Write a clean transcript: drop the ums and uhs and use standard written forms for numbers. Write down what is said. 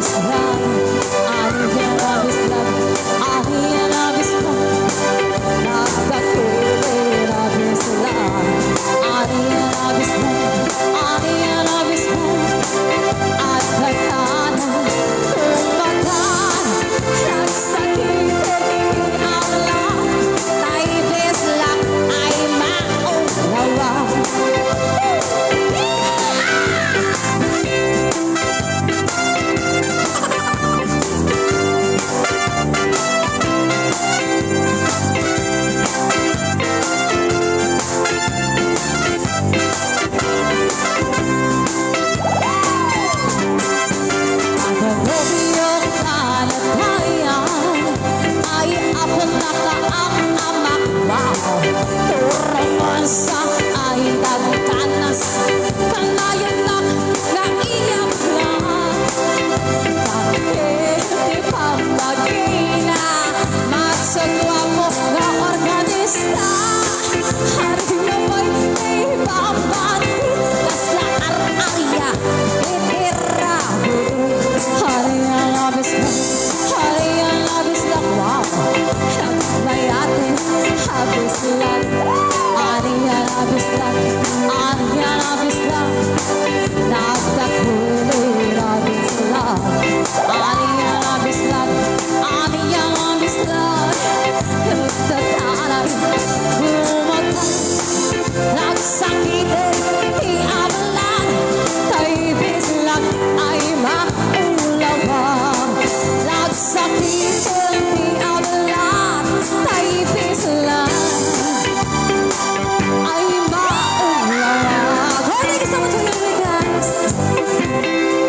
is love. All you love is love. All you love is love. Love that truly love is love. All you love is love. All you love is love. At pagkana, kumbakan, nagsakitin ang lahat. Timeless lang ay maunawa. Ang Romeo kalagayan ay ako nakaang amakwa. Turo mo sa